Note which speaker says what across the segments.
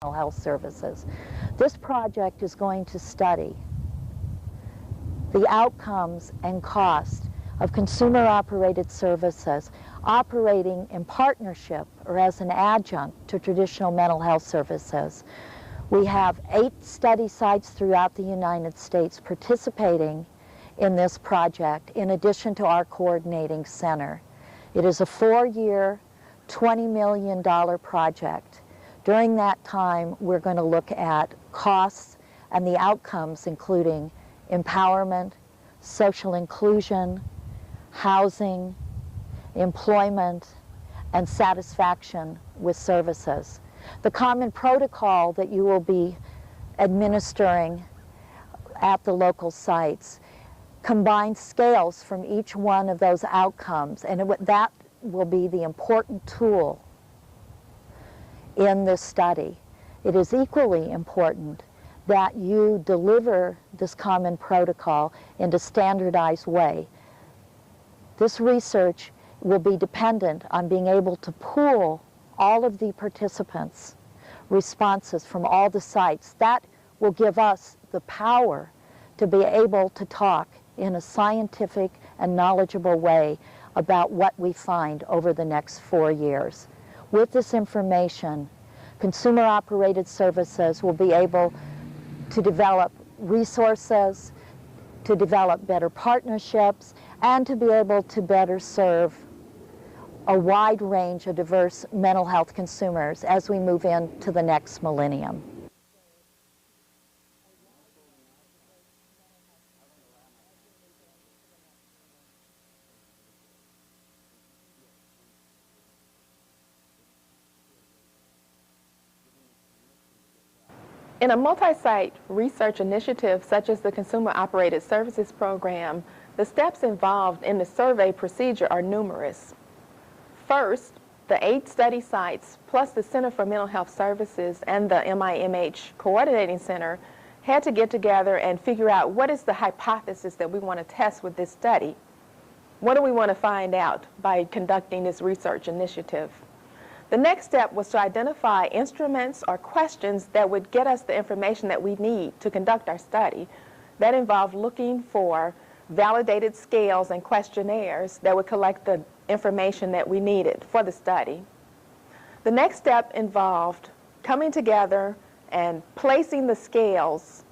Speaker 1: mental health services. This project is going to study the outcomes and cost of consumer-operated services operating in partnership or as an adjunct to traditional mental health services. We have 8 study sites throughout the United States participating in this project, in addition to our coordinating center. It is a 4-year, $20 million project. During that time, we're going to look at costs and the outcomes, including empowerment, social inclusion, housing, employment, and satisfaction with services. The common protocol that you will be administering at the local sites combines scales from each one of those outcomes, and that will be the important tool in this study. It is equally important that you deliver this common protocol in a standardized way. This research will be dependent on being able to pool all of the participants' responses from all the sites. That will give us the power to be able to talk in a scientific and knowledgeable way about what we find over the next 4 years. With this information, consumer-operated services will be able to develop resources, to develop better partnerships, and to be able to better serve a wide range of diverse mental health consumers as we move into the next millennium.
Speaker 2: In a multi-site research initiative such as the Consumer Operated Services Program, the steps involved in the survey procedure are numerous. First, the 8 study sites plus the Center for Mental Health Services and the MIMH Coordinating Center had to get together and figure out what is the hypothesis that we want to test with this study. What do we want to find out by conducting this research initiative? The next step was to identify instruments or questions that would get us the information that we need to conduct our study. That involved looking for validated scales and questionnaires that would collect the information that we needed for the study. The next step involved coming together and placing the scales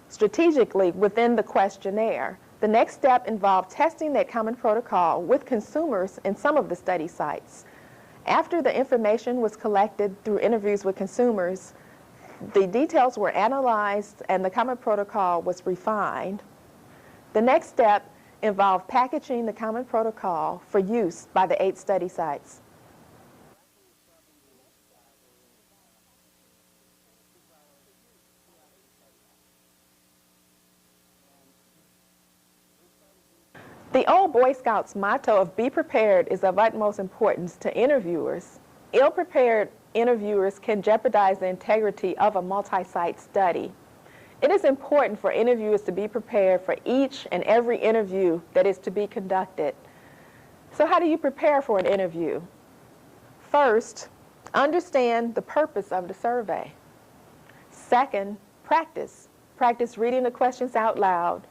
Speaker 2: strategically within the questionnaire. The next step involved testing that common protocol with consumers in some of the study sites. After the information was collected through interviews with consumers, the details were analyzed and the common protocol was refined. The next step involved packaging the common protocol for use by the 8 study sites. The old Boy Scouts motto of "be prepared" is of utmost importance to interviewers. Ill-prepared interviewers can jeopardize the integrity of a multi-site study. It is important for interviewers to be prepared for each and every interview that is to be conducted. So how do you prepare for an interview? First, understand the purpose of the survey. Second, practice. Practice reading the questions out loud.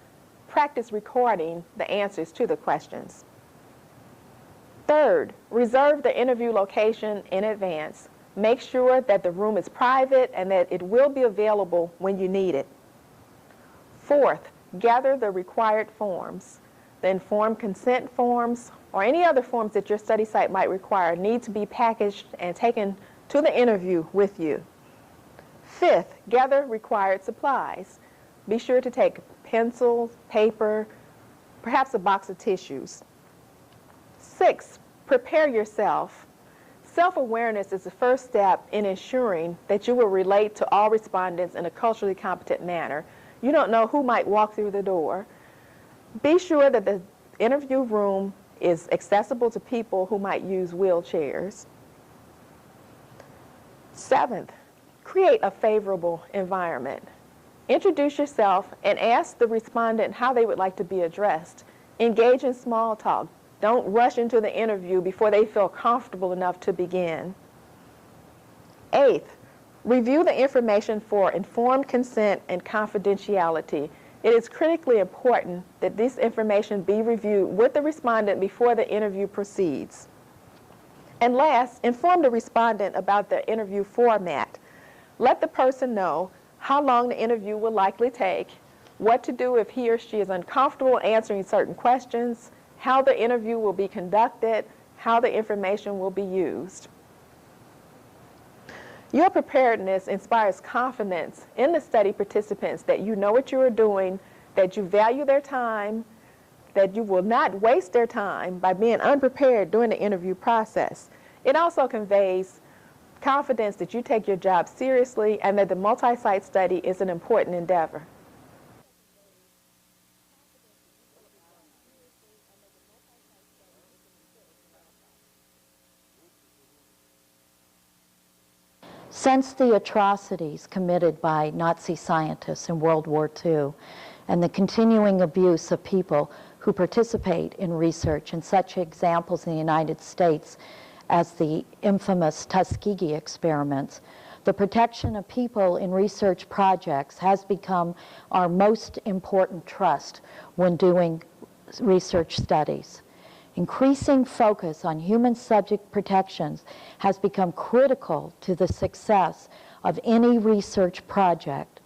Speaker 2: Practice recording the answers to the questions. Third, reserve the interview location in advance. Make sure that the room is private and that it will be available when you need it. Fourth, gather the required forms. The informed consent forms or any other forms that your study site might require need to be packaged and taken to the interview with you. Fifth, gather required supplies. Be sure to take pencils, paper, perhaps a box of tissues. Sixth, prepare yourself. Self-awareness is the first step in ensuring that you will relate to all respondents in a culturally competent manner. You don't know who might walk through the door. Be sure that the interview room is accessible to people who might use wheelchairs. Seventh, create a favorable environment. Introduce yourself and ask the respondent how they would like to be addressed. Engage in small talk. Don't rush into the interview before they feel comfortable enough to begin. Eighth, Review the information for informed consent and confidentiality. It is critically important that this information be reviewed with the respondent before the interview proceeds. And last, inform the respondent about the interview format. Let the person know how long the interview will likely take, what to do if he or she is uncomfortable answering certain questions, how the interview will be conducted, how the information will be used. Your preparedness inspires confidence in the study participants that you know what you are doing, that you value their time, that you will not waste their time by being unprepared during the interview process. It also conveys confidence that you take your job seriously and that the multi-site study is an important endeavor.
Speaker 1: Since the atrocities committed by Nazi scientists in World War II and the continuing abuse of people who participate in research, and such examples in the United States as the infamous Tuskegee experiments, the protection of people in research projects has become our most important trust when doing research studies. Increasing focus on human subject protections has become critical to the success of any research project.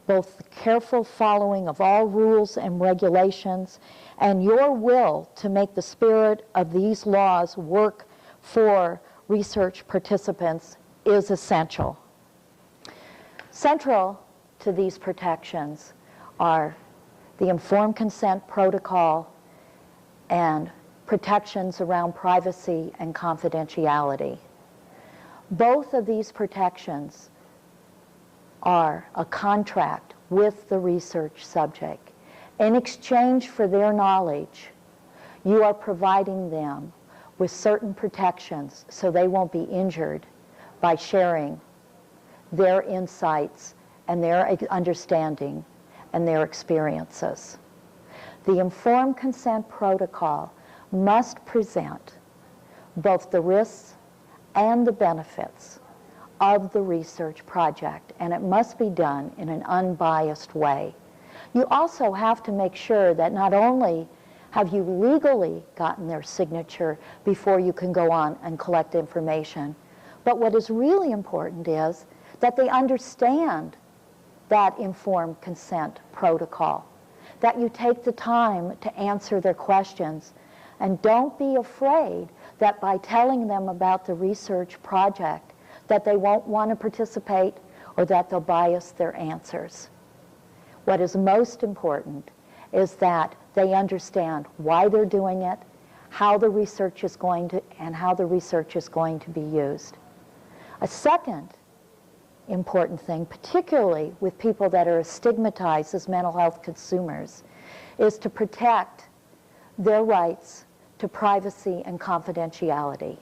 Speaker 1: Both the careful following of all rules and regulations and your will to make the spirit of these laws work for research participants is essential. Central to these protections are the informed consent protocol and protections around privacy and confidentiality. Both of these protections are a contract with the research subject. In exchange for their knowledge, you are providing them with certain protections so they won't be injured by sharing their insights and their understanding and their experiences. The informed consent protocol must present both the risks and the benefits of the research project, and it must be done in an unbiased way. You also have to make sure that not only have you legally gotten their signature before you can go on and collect information, but what is really important is that they understand that informed consent protocol, that you take the time to answer their questions. And don't be afraid that by telling them about the research project that they won't want to participate or that they'll bias their answers. What is most important is that they understand why they're doing it, how the research is going to, and how the research is going to be used. A second important thing, particularly with people that are stigmatized as mental health consumers, is to protect their rights to privacy and confidentiality.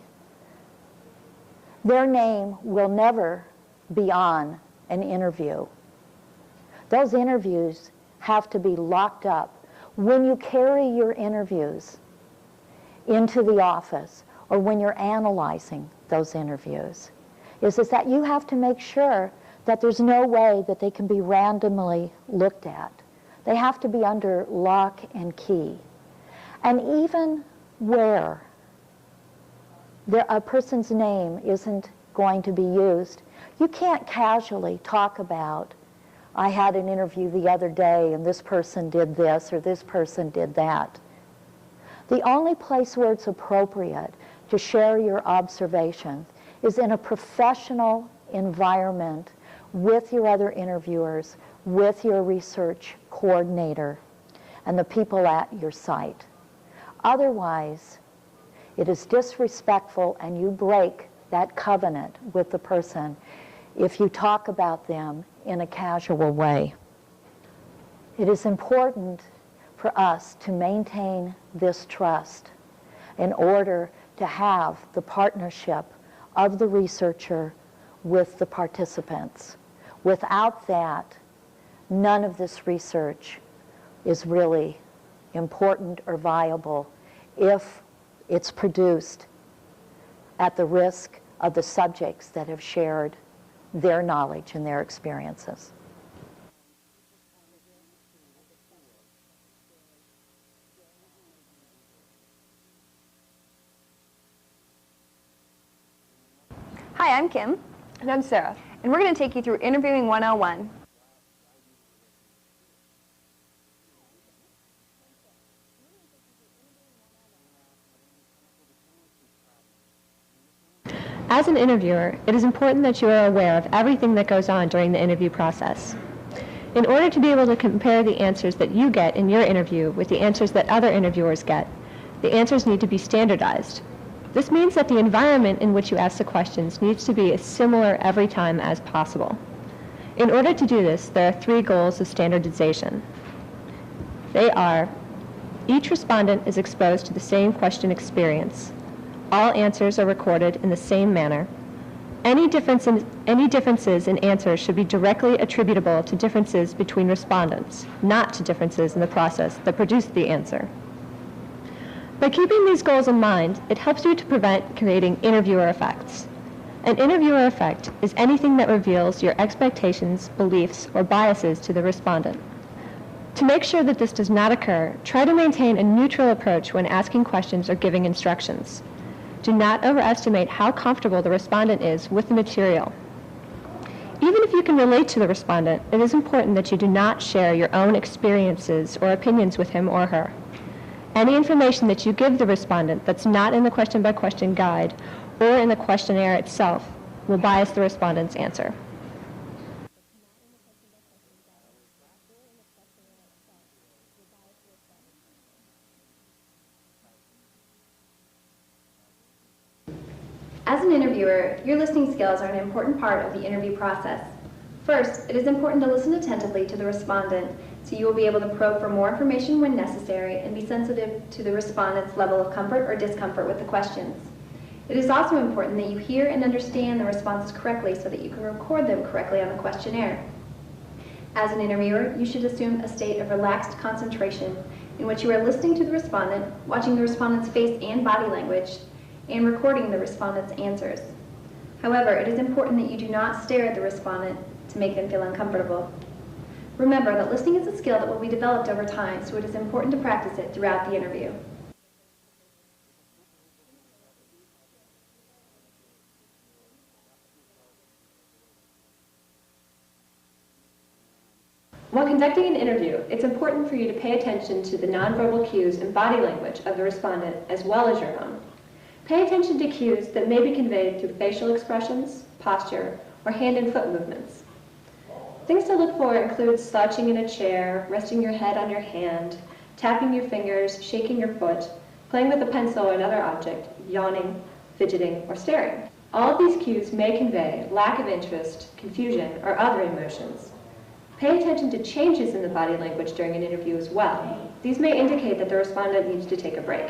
Speaker 1: Their name will never be on an interview. Those interviews have to be locked up. When you carry your interviews into the office or when you're analyzing those interviews, is that you have to make sure that there's no way that they can be randomly looked at. They have to be under lock and key. And even where a person's name isn't going to be used, you can't casually talk about, I had an interview the other day and this person did this or this person did that. The only place where it's appropriate to share your observations is in a professional environment with your other interviewers, with your research coordinator, and the people at your site. Otherwise, it is disrespectful and you break that covenant with the person if you talk about them in a casual way. It is important for us to maintain this trust in order to have the partnership of the researcher with the participants. Without that, none of this research is really important or viable if it's produced at the risk of the subjects that have shared their knowledge and their experiences.
Speaker 3: Hi, I'm Kim.
Speaker 4: And I'm Sarah.
Speaker 3: And we're going to take you through Interviewing 101.
Speaker 4: As an interviewer, it is important that you are aware of everything that goes on during the interview process. In order to be able to compare the answers that you get in your interview with the answers that other interviewers get, the answers need to be standardized. This means that the environment in which you ask the questions needs to be as similar every time as possible. In order to do this, there are 3 goals of standardization. They are: each respondent is exposed to the same question experience. All answers are recorded in the same manner. Any differences in answers should be directly attributable to differences between respondents, not to differences in the process that produced the answer. By keeping these goals in mind, it helps you to prevent creating interviewer effects. An interviewer effect is anything that reveals your expectations, beliefs, or biases to the respondent. To make sure that this does not occur, try to maintain a neutral approach when asking questions or giving instructions. Do not overestimate how comfortable the respondent is with the material. Even if you can relate to the respondent, it is important that you do not share your own experiences or opinions with him or her. Any information that you give the respondent that's not in the question-by-question guide or in the questionnaire itself will bias the respondent's answer.
Speaker 3: As an interviewer, your listening skills are an important part of the interview process. First, it is important to listen attentively to the respondent, so you will be able to probe for more information when necessary and be sensitive to the respondent's level of comfort or discomfort with the questions. It is also important that you hear and understand the responses correctly so that you can record them correctly on the questionnaire. As an interviewer, you should assume a state of relaxed concentration in which you are listening to the respondent, watching the respondent's face and body language, and recording the respondent's answers. However, it is important that you do not stare at the respondent to make them feel uncomfortable. Remember that listening is a skill that will be developed over time, so it is important to practice it throughout the interview.
Speaker 4: While conducting an interview, it's important for you to pay attention to the nonverbal cues and body language of the respondent as well as your own. Pay attention to cues that may be conveyed through facial expressions, posture, or hand and foot movements. Things to look for include slouching in a chair, resting your head on your hand, tapping your fingers, shaking your foot, playing with a pencil or another object, yawning, fidgeting, or staring. All of these cues may convey lack of interest, confusion, or other emotions. Pay attention to changes in the body language during an interview as well. These may indicate that the respondent needs to take a break.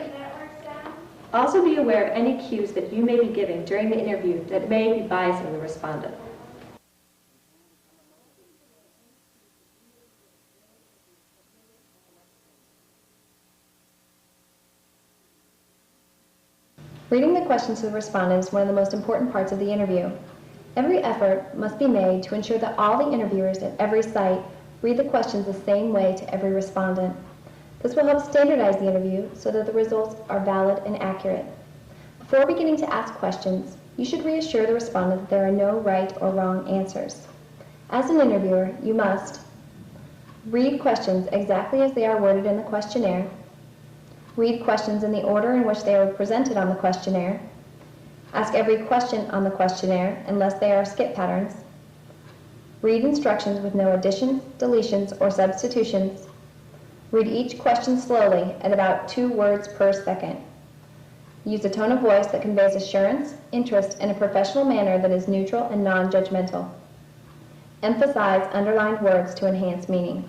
Speaker 4: Also be aware of any cues that you may be giving during the interview that may be biasing the respondent.
Speaker 3: Reading the questions to the respondent is one of the most important parts of the interview. Every effort must be made to ensure that all the interviewers at every site read the questions the same way to every respondent. This will help standardize the interview so that the results are valid and accurate. Before beginning to ask questions, you should reassure the respondent that there are no right or wrong answers. As an interviewer, you must read questions exactly as they are worded in the questionnaire, read questions in the order in which they are presented on the questionnaire, ask every question on the questionnaire unless they are skip patterns, read instructions with no additions, deletions, or substitutions, read each question slowly at about 2 words per second. Use a tone of voice that conveys assurance, interest, in a professional manner that is neutral and non-judgmental. Emphasize underlined words to enhance meaning.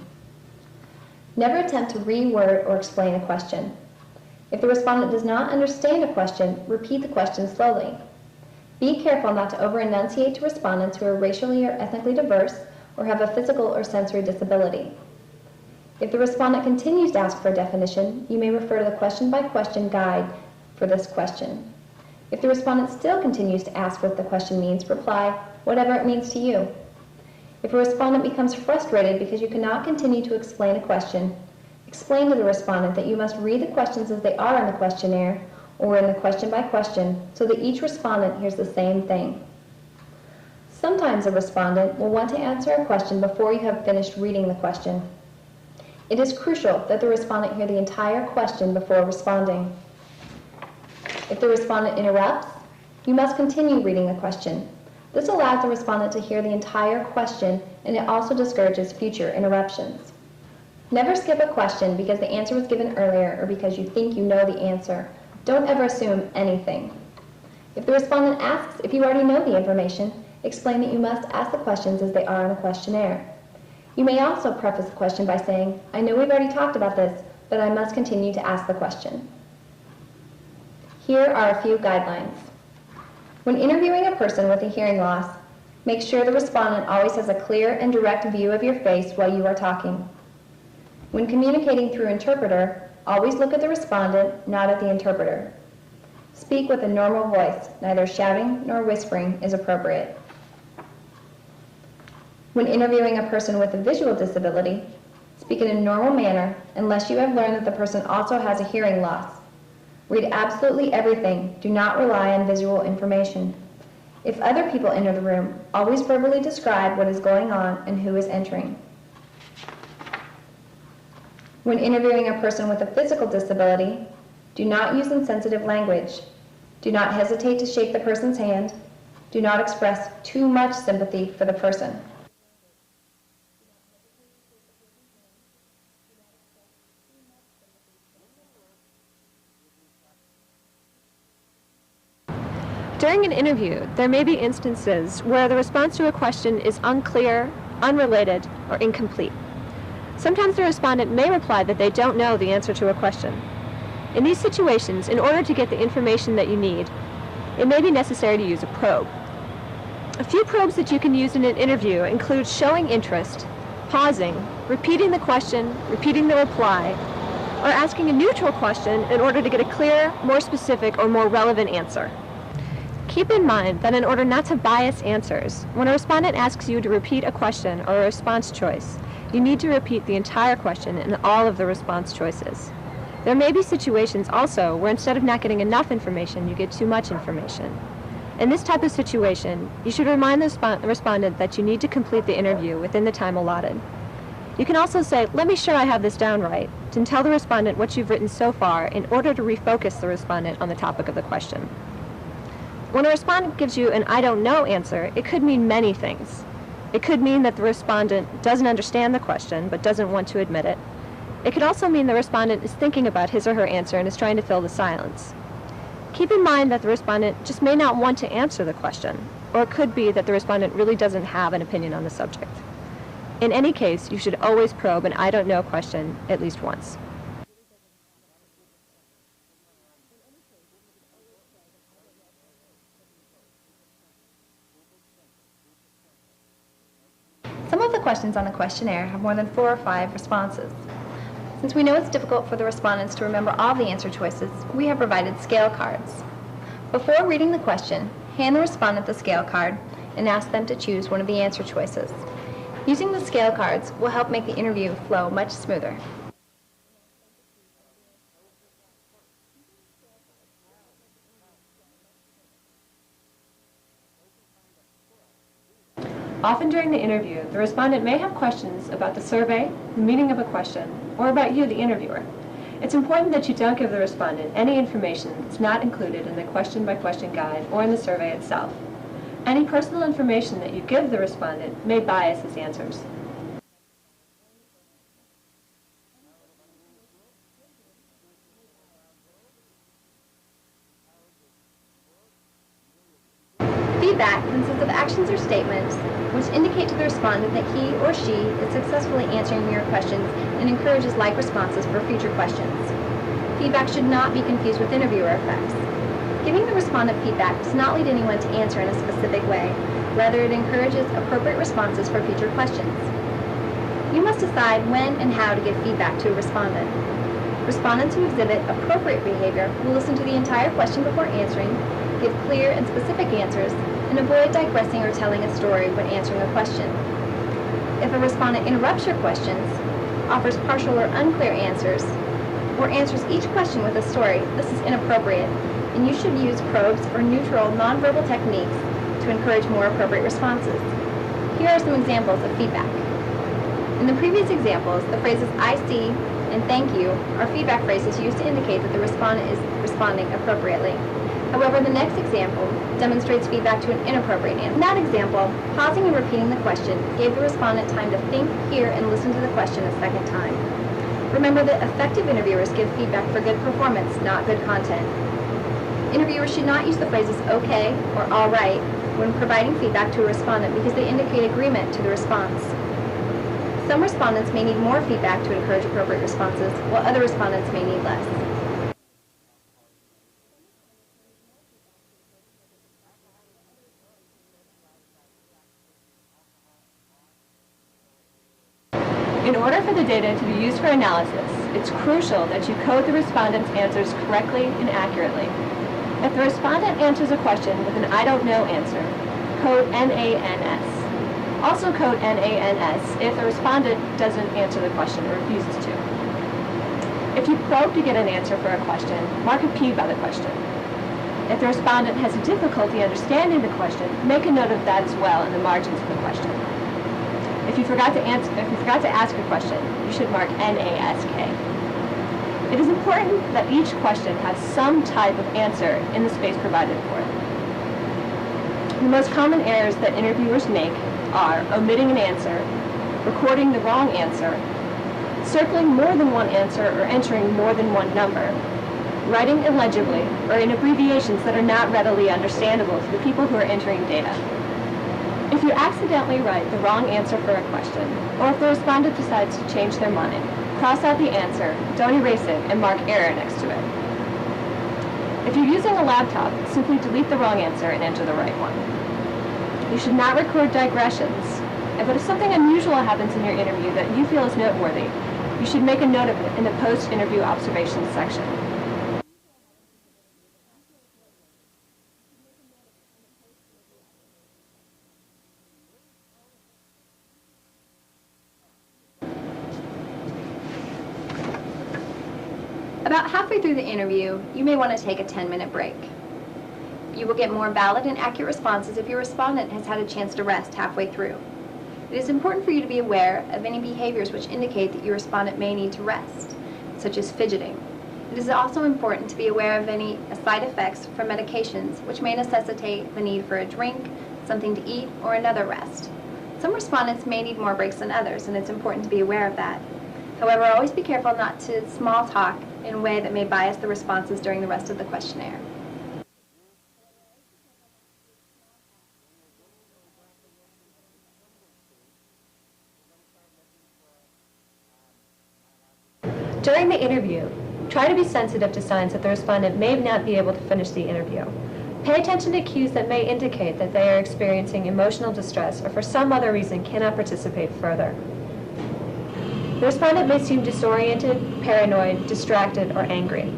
Speaker 3: Never attempt to reword or explain a question. If the respondent does not understand a question, repeat the question slowly. Be careful not to over-enunciate to respondents who are racially or ethnically diverse or have a physical or sensory disability. If the respondent continues to ask for a definition, you may refer to the question-by-question guide for this question. If the respondent still continues to ask what the question means, reply, whatever it means to you. If a respondent becomes frustrated because you cannot continue to explain a question, explain to the respondent that you must read the questions as they are in the questionnaire or in the question by question so that each respondent hears the same thing. Sometimes a respondent will want to answer a question before you have finished reading the question. It is crucial that the respondent hear the entire question before responding. If the respondent interrupts, you must continue reading the question. This allows the respondent to hear the entire question, and it also discourages future interruptions. Never skip a question because the answer was given earlier or because you think you know the answer. Don't ever assume anything. If the respondent asks if you already know the information, explain that you must ask the questions as they are in a questionnaire. You may also preface the question by saying, I know we've already talked about this, but I must continue to ask the question. Here are a few guidelines. When interviewing a person with a hearing loss, make sure the respondent always has a clear and direct view of your face while you are talking. When communicating through interpreter, always look at the respondent, not at the interpreter. Speak with a normal voice, neither shouting nor whispering is appropriate. When interviewing a person with a visual disability, speak in a normal manner unless you have learned that the person also has a hearing loss. Read absolutely everything. Do not rely on visual information. If other people enter the room, always verbally describe what is going on and who is entering. When interviewing a person with a physical disability, do not use insensitive language. Do not hesitate to shake the person's hand. Do not express too much sympathy for the person.
Speaker 4: During an interview, there may be instances where the response to a question is unclear, unrelated, or incomplete. Sometimes the respondent may reply that they don't know the answer to a question. In these situations, in order to get the information that you need, it may be necessary to use a probe. A few probes that you can use in an interview include showing interest, pausing, repeating the question, repeating the reply, or asking a neutral question in order to get a clear, more specific, or more relevant answer. Keep in mind that in order not to bias answers, when a respondent asks you to repeat a question or a response choice, you need to repeat the entire question and all of the response choices. There may be situations also where instead of not getting enough information, you get too much information. In this type of situation, you should remind the respondent that you need to complete the interview within the time allotted. You can also say, let me sure I have this down right, and tell the respondent what you've written so far in order to refocus the respondent on the topic of the question. When a respondent gives you an I don't know answer, it could mean many things. It could mean that the respondent doesn't understand the question but doesn't want to admit it. It could also mean the respondent is thinking about his or her answer and is trying to fill the silence. Keep in mind that the respondent just may not want to answer the question, or it could be that the respondent really doesn't have an opinion on the subject. In any case, you should always probe an I don't know question at least once.
Speaker 3: Some of the questions on the questionnaire have more than 4 or 5 responses. Since we know it's difficult for the respondents to remember all the answer choices, we have provided scale cards. Before reading the question, hand the respondent the scale card and ask them to choose one of the answer choices. Using the scale cards will help make the interview flow much smoother.
Speaker 4: Often during the interview, the respondent may have questions about the survey, the meaning of a question, or about you, the interviewer. It's important that you don't give the respondent any information that's not included in the question-by-question guide or in the survey itself. Any personal information that you give the respondent may bias his answers.
Speaker 3: Feedback consists of actions or statements which indicate to the respondent that he or she is successfully answering your questions and encourages like responses for future questions. Feedback should not be confused with interviewer effects. Giving the respondent feedback does not lead anyone to answer in a specific way. Rather, it encourages appropriate responses for future questions. You must decide when and how to give feedback to a respondent. Respondents who exhibit appropriate behavior will listen to the entire question before answering, give clear and specific answers, and avoid digressing or telling a story when answering a question. If a respondent interrupts your questions, offers partial or unclear answers, or answers each question with a story, this is inappropriate, and you should use probes or neutral nonverbal techniques to encourage more appropriate responses. Here are some examples of feedback. In the previous examples, the phrases "I see" and "thank you" are feedback phrases used to indicate that the respondent is responding appropriately. However, the next example demonstrates feedback to an inappropriate answer. In that example, pausing and repeating the question gave the respondent time to think, hear, and listen to the question a second time. Remember that effective interviewers give feedback for good performance, not good content. Interviewers should not use the phrases "okay" or "all right" when providing feedback to a respondent because they indicate agreement to the response. Some respondents may need more feedback to encourage appropriate responses, while other respondents may need less.
Speaker 4: In order for the data to be used for analysis, it's crucial that you code the respondent's answers correctly and accurately. If the respondent answers a question with an "I don't know" answer, code NANS. Also code NANS if the respondent doesn't answer the question or refuses to. If you probe to get an answer for a question, mark a P by the question. If the respondent has difficulty understanding the question, make a note of that as well in the margins of the question. If you forgot to ask a question, you should mark NASK. It is important that each question has some type of answer in the space provided for it. The most common errors that interviewers make are omitting an answer, recording the wrong answer, circling more than one answer or entering more than one number, writing illegibly or in abbreviations that are not readily understandable to the people who are entering data. If you accidentally write the wrong answer for a question, or if the respondent decides to change their mind, cross out the answer, don't erase it, and mark error next to it. If you're using a laptop, simply delete the wrong answer and enter the right one. You should not record digressions, but if something unusual happens in your interview that you feel is noteworthy, you should make a note of it in the post-interview observations section.
Speaker 3: About halfway through the interview, you may want to take a 10-minute break. You will get more valid and accurate responses if your respondent has had a chance to rest halfway through. It is important for you to be aware of any behaviors which indicate that your respondent may need to rest, such as fidgeting. It is also important to be aware of any side effects from medications which may necessitate the need for a drink, something to eat, or another rest. Some respondents may need more breaks than others, and it's important to be aware of that. However, always be careful not to small talk in a way that may bias the responses during the rest of the questionnaire.
Speaker 4: During the interview, try to be sensitive to signs that the respondent may not be able to finish the interview. Pay attention to cues that may indicate that they are experiencing emotional distress or for some other reason cannot participate further. The respondent may seem disoriented, paranoid, distracted, or angry.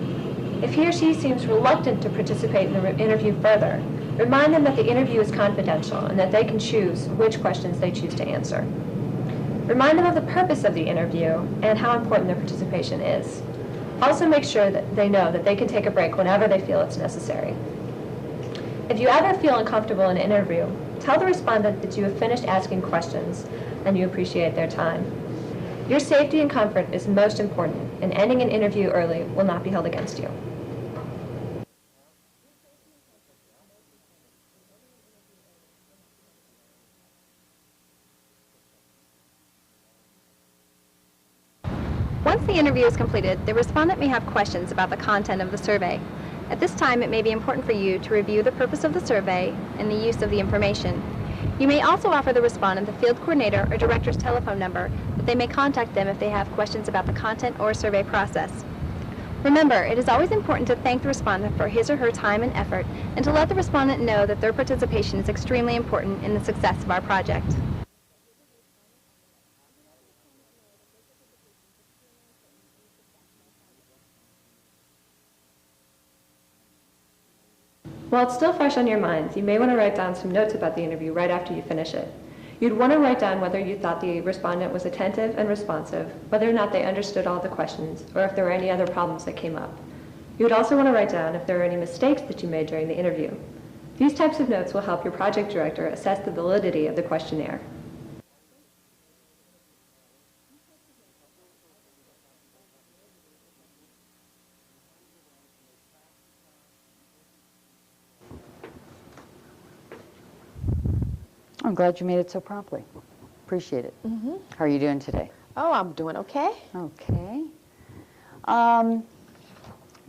Speaker 4: If he or she seems reluctant to participate in the interview further, remind them that the interview is confidential and that they can choose which questions they choose to answer. Remind them of the purpose of the interview and how important their participation is. Also make sure that they know that they can take a break whenever they feel it's necessary. If you ever feel uncomfortable in an interview, tell the respondent that you have finished asking questions and you appreciate their time. Your safety and comfort is most important, and ending an interview early will not be held against you.
Speaker 3: Once the interview is completed, the respondent may have questions about the content of the survey. At this time, it may be important for you to review the purpose of the survey and the use of the information. You may also offer the respondent the field coordinator or director's telephone number that they may contact them if they have questions about the content or survey process. Remember, it is always important to thank the respondent for his or her time and effort and to let the respondent know that their participation is extremely important in the success of our project.
Speaker 4: While it's still fresh on your minds, you may want to write down some notes about the interview right after you finish it. You'd want to write down whether you thought the respondent was attentive and responsive, whether or not they understood all the questions, or if there were any other problems that came up. You would also want to write down if there were any mistakes that you made during the interview. These types of notes will help your project director assess the validity of the questionnaire.
Speaker 5: I'm glad you made it so promptly. Appreciate it. How are you doing today?
Speaker 2: Oh, I'm doing okay.
Speaker 5: Okay.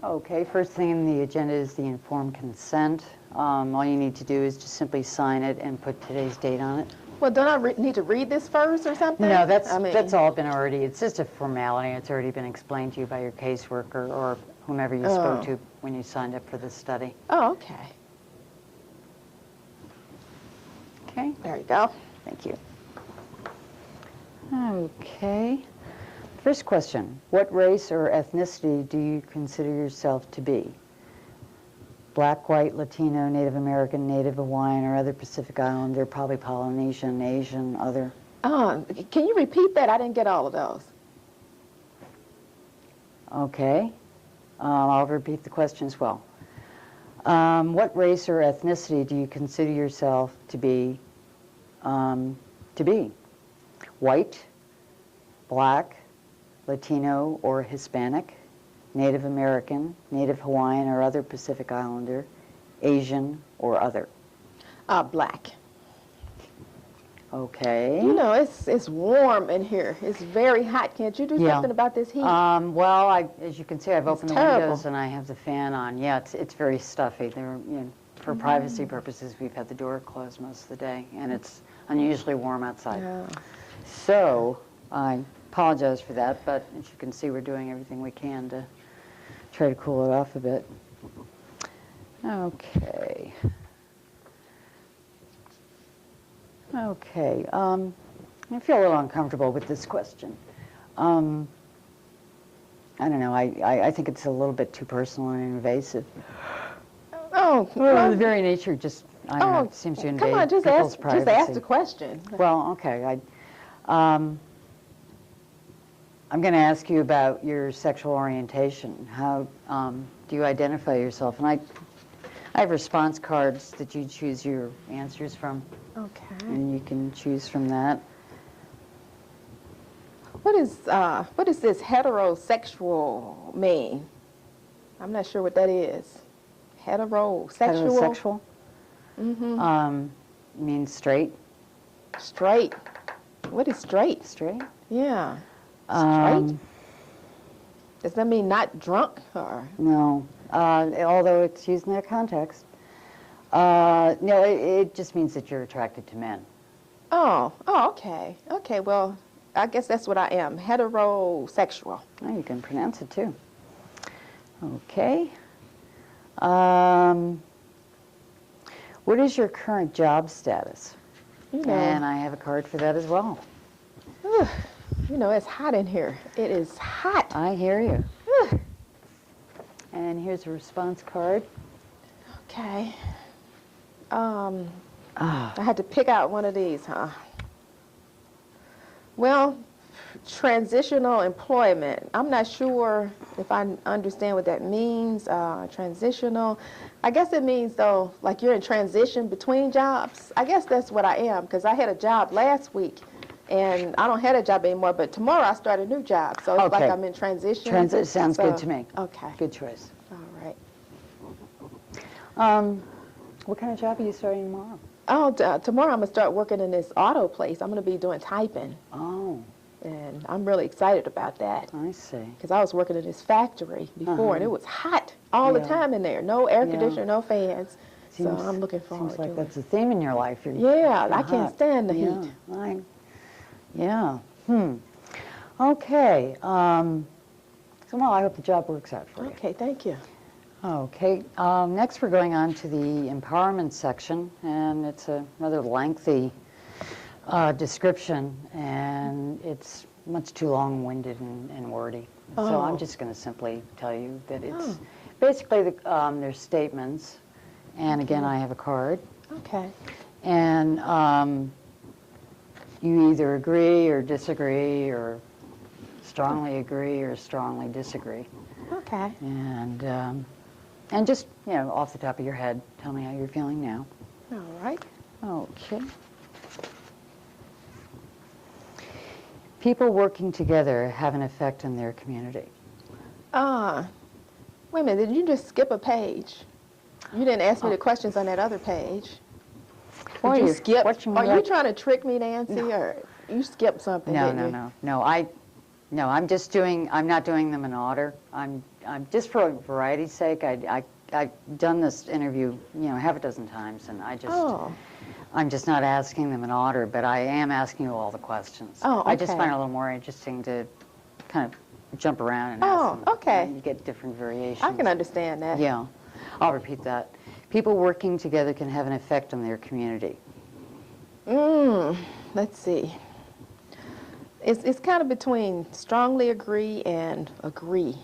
Speaker 5: Okay, first thing in the agenda is the informed consent. All you need to do is just simply sign it and put today's date on it.
Speaker 2: Well, don't I need to read this first or something?
Speaker 5: No, that's all been already, it's just a formality. It's already been explained to you by your caseworker or whomever you spoke to when you signed up for this study.
Speaker 2: Oh, okay.
Speaker 5: Okay,
Speaker 2: There you go.
Speaker 5: thank you. Okay. First question, what race or ethnicity do you consider yourself to be? Black, white, Latino, Native American, Native Hawaiian, or other Pacific Islander, probably Polynesian, Asian, other?
Speaker 2: Can you repeat that? I didn't get all of those.
Speaker 5: Okay. I'll repeat the question as well. What race or ethnicity do you consider yourself to be? White, black, Latino or Hispanic, Native American, Native Hawaiian or other Pacific Islander, Asian or other?
Speaker 2: Black.
Speaker 5: Okay.
Speaker 2: You know, it's warm in here. It's very hot. Can't you do something about this heat?
Speaker 5: Well, as you can see, I've opened the
Speaker 2: terrible.
Speaker 5: windows and I have the fan on. Yeah, it's very stuffy. For privacy purposes, we've had the door closed most of the day, and it's unusually warm outside.
Speaker 2: Yeah.
Speaker 5: So I apologize for that, but as you can see, we're doing everything we can to try to cool it off a bit. Okay. Okay. I feel a little uncomfortable with this question. I don't know. I think it's a little bit too personal and invasive.
Speaker 2: Oh,
Speaker 5: Well, the very nature just, I don't know, it seems to invade
Speaker 2: come on,
Speaker 5: people's privacy.
Speaker 2: just ask the question.
Speaker 5: Well, okay. I'm going to ask you about your sexual orientation. How do you identify yourself? And I have response cards that you choose your answers from,
Speaker 2: Okay.
Speaker 5: and you can choose from that.
Speaker 2: What is this heterosexual mean? I'm not sure what that is. Heterosexual?
Speaker 5: Heterosexual? Means straight.
Speaker 2: Straight. What is straight?
Speaker 5: Straight?
Speaker 2: Yeah. Straight? Does that mean not drunk or?
Speaker 5: No, although it's used in that context. No, it just means that you're attracted to men.
Speaker 2: Oh, okay. Okay, well, I guess that's what I am, heterosexual.
Speaker 5: Oh, you can pronounce it too. Okay. What is your current job status?
Speaker 2: You know,
Speaker 5: And I have a card for that as well.
Speaker 2: you know, it's hot in here. It is hot.
Speaker 5: I hear you. And here's a response card.
Speaker 2: Okay. I had to pick out one of these, huh? Well, transitional employment. I'm not sure if I understand what that means. Transitional. I guess it means, though, like you're in transition between jobs. I guess that's what I am, because I had a job last week, and I don't have a job anymore, but tomorrow I start a new job. So it's like
Speaker 5: Okay.
Speaker 2: I'm in transition.
Speaker 5: Sounds good to me.
Speaker 2: Okay.
Speaker 5: Good choice.
Speaker 2: All right.
Speaker 5: What kind of job are you starting tomorrow?
Speaker 2: Oh, tomorrow I'm going to start working in this auto place. I'm going to be doing typing,
Speaker 5: Oh,
Speaker 2: and I'm really excited about that.
Speaker 5: I see.
Speaker 2: Because I was working in this factory before, and it was hot all the
Speaker 5: Yeah.
Speaker 2: time in there. No air
Speaker 5: Yeah.
Speaker 2: conditioner, no fans. So
Speaker 5: Seems-
Speaker 2: I'm looking forward
Speaker 5: Seems
Speaker 2: to
Speaker 5: like
Speaker 2: it.
Speaker 5: that's a theme in your life.
Speaker 2: Yeah, I
Speaker 5: hot.
Speaker 2: can't stand the
Speaker 5: Yeah,
Speaker 2: heat.
Speaker 5: Yeah. Okay. So, well, I hope the job works out for you.
Speaker 2: Okay, thank you.
Speaker 5: Okay. Next, we're going on to the empowerment section, and it's a rather lengthy description, and it's much too long-winded and wordy. So I'm just going to simply tell you that it's basically there's statements, And again, I have a card.
Speaker 2: Okay.
Speaker 5: And you either agree or disagree or strongly agree or strongly disagree.
Speaker 2: Okay.
Speaker 5: And just, you know, off the top of your head, tell me how you're feeling now.
Speaker 2: All right.
Speaker 5: Okay. People working together have an effect on their community.
Speaker 2: Wait a minute, did you just skip a page? You didn't ask me the questions on that other page.
Speaker 5: Well,
Speaker 2: Did you
Speaker 5: you-
Speaker 2: skip?
Speaker 5: what you
Speaker 2: Are you
Speaker 5: like-
Speaker 2: trying to trick me, Nancy, or you skipped something?
Speaker 5: No,
Speaker 2: didn't
Speaker 5: no,
Speaker 2: you?
Speaker 5: no, no. I'm just doing. I'm not doing them in order. I'm just for variety's sake. I've done this interview, you know, half a dozen times, and
Speaker 2: Oh.
Speaker 5: I'm just not asking them in order, but I am asking you all the questions.
Speaker 2: Oh,
Speaker 5: I just
Speaker 2: okay.
Speaker 5: find it a little more interesting to kind of jump around and ask
Speaker 2: Oh,
Speaker 5: them.
Speaker 2: okay.
Speaker 5: And you get different variations.
Speaker 2: I can understand that.
Speaker 5: Yeah, I'll repeat that. People working together can have an effect on their community.
Speaker 2: Let's see. It's kind of between strongly agree and agree.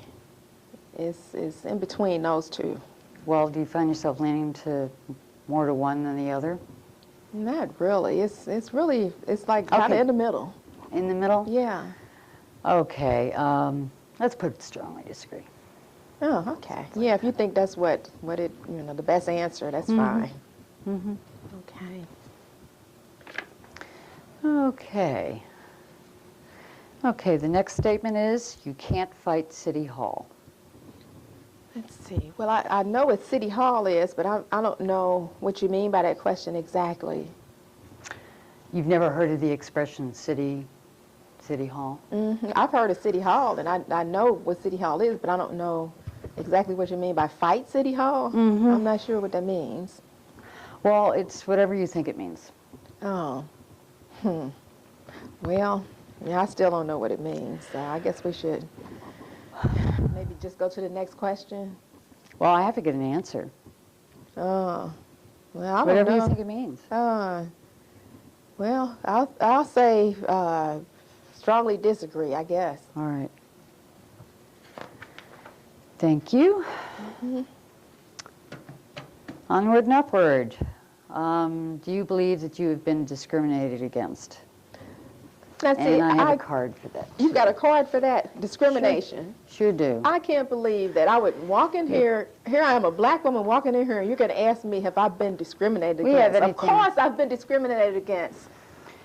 Speaker 2: It's in between those two.
Speaker 5: Well, do you find yourself leaning to more to one than the other?
Speaker 2: Not really. It's like kind of
Speaker 5: Okay.
Speaker 2: in the middle.
Speaker 5: In the middle?
Speaker 2: Yeah.
Speaker 5: Okay, let's put it strongly disagree.
Speaker 2: Oh, okay. Yeah, if you think that's what it, you know, the best answer, that's fine.
Speaker 5: Mm-hmm.
Speaker 2: Okay.
Speaker 5: Okay. Okay, the next statement is you can't fight City Hall.
Speaker 2: Let's see. Well, I know what City Hall is, but I don't know what you mean by that question exactly.
Speaker 5: You've never heard of the expression City Hall?
Speaker 2: I've heard of City Hall, and I know what City Hall is, but I don't know exactly what you mean by fight City Hall. I'm not sure what that means.
Speaker 5: Well, it's whatever you think it means.
Speaker 2: Oh. Well, yeah, I still don't know what it means, so I guess we should maybe just go to the next question.
Speaker 5: Well, I have to get an answer.
Speaker 2: Oh. Well, I don't
Speaker 5: Whatever
Speaker 2: know.
Speaker 5: you think it means.
Speaker 2: Well, I'll say strongly disagree, I guess.
Speaker 5: All right. Thank you. Onward and upward. Do you believe that you have been discriminated against?
Speaker 2: Now, see,
Speaker 5: And I have a card for that.
Speaker 2: you've got a card for that discrimination.
Speaker 5: Sure do.
Speaker 2: I can't believe that I would walk in here. Here I am, a black woman walking in here, and you're going to ask me, have I been discriminated
Speaker 5: We have
Speaker 2: against? Of
Speaker 5: anything-
Speaker 2: course, I've been discriminated against.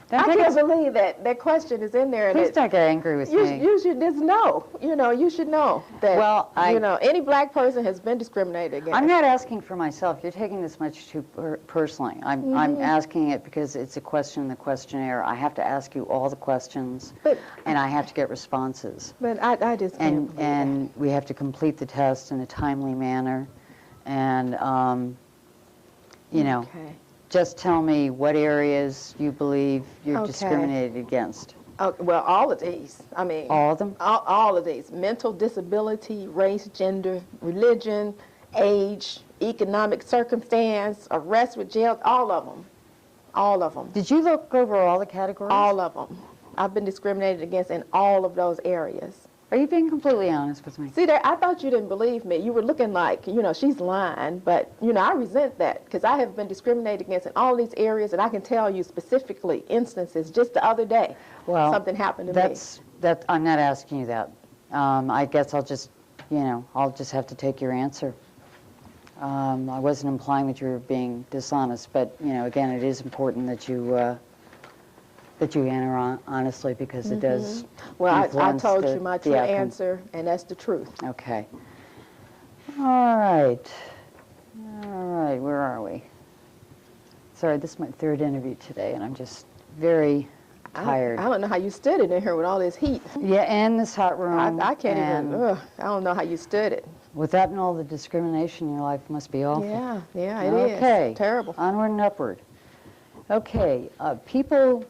Speaker 5: Don't
Speaker 2: I
Speaker 5: take
Speaker 2: can't
Speaker 5: it-
Speaker 2: believe that question is in there.
Speaker 5: Please
Speaker 2: that
Speaker 5: don't get angry with me.
Speaker 2: you should just know. You know, you should know that.
Speaker 5: Well,
Speaker 2: you know, any black person has been discriminated against.
Speaker 5: I'm not asking for myself. You're taking this much too personally. I'm asking it because it's a question in the questionnaire. I have to ask you all the questions,
Speaker 2: But-
Speaker 5: and I have to get responses.
Speaker 2: But I just can't believe
Speaker 5: And we have to complete the test in a timely manner. And, you know,
Speaker 2: Okay.
Speaker 5: just tell me what areas you believe you're
Speaker 2: Okay.
Speaker 5: discriminated against.
Speaker 2: Oh, well, all of these. I mean,
Speaker 5: All of them?
Speaker 2: All of these. Mental disability, race, gender, religion, age, economic circumstance, arrest with jail, all of them. All of them.
Speaker 5: Did you look over all the categories?
Speaker 2: All of them. I've been discriminated against in all of those areas.
Speaker 5: Are you being completely honest with me?
Speaker 2: See, there, I thought you didn't believe me. You were looking like, you know, she's lying. But, you know, I resent that because I have been discriminated against in all these areas, and I can tell you specifically instances. Just the other day,
Speaker 5: Well,
Speaker 2: something happened to me.
Speaker 5: I'm not asking you that. I guess I'll just, you know, I'll just have to take your answer. I wasn't implying that you were being dishonest, but, you know, again, it is important that you answer honestly because it does
Speaker 2: Well, I
Speaker 5: influence
Speaker 2: told
Speaker 5: the-
Speaker 2: you my
Speaker 5: the
Speaker 2: true
Speaker 5: outcome.
Speaker 2: answer, and that's the truth.
Speaker 5: Okay. All right. All right, where are we? Sorry, this is my third interview today, and I'm just very tired.
Speaker 2: I don't know how you stood it in here with all this heat.
Speaker 5: Yeah, and this hot room.
Speaker 2: I can't
Speaker 5: and
Speaker 2: even, I don't know how you stood it.
Speaker 5: With that and all the discrimination, your life must be awful.
Speaker 2: Yeah, it is.
Speaker 5: Okay.
Speaker 2: Terrible.
Speaker 5: Onward and upward. Okay, people,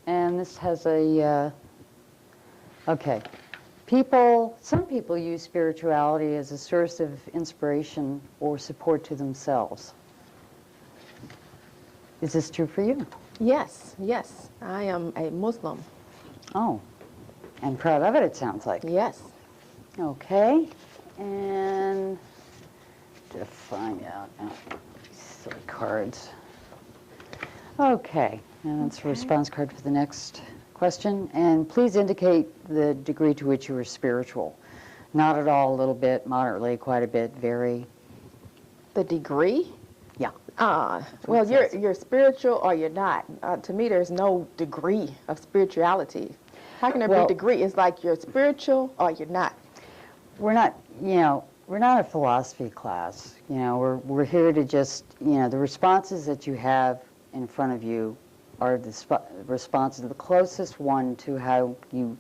Speaker 5: and this has a, okay. Some people use spirituality as a source of inspiration or support to themselves. Is this true for you?
Speaker 2: Yes. I am a Muslim.
Speaker 5: Oh, and proud of it, it sounds like.
Speaker 2: Yes.
Speaker 5: Okay, and to find out. 3 cards. Okay, and that's a response card for the next question. And please indicate the degree to which you are spiritual. Not at all, a little bit, moderately, quite a bit, very.
Speaker 2: The degree?
Speaker 5: Yeah.
Speaker 2: Well, you're spiritual or you're not. To me, there's no degree of spirituality. How can there be a degree? It's like you're spiritual or you're not.
Speaker 5: We're not, we're not a philosophy class. We're here to just, the responses that you have in front of you are the responses, the closest one to how you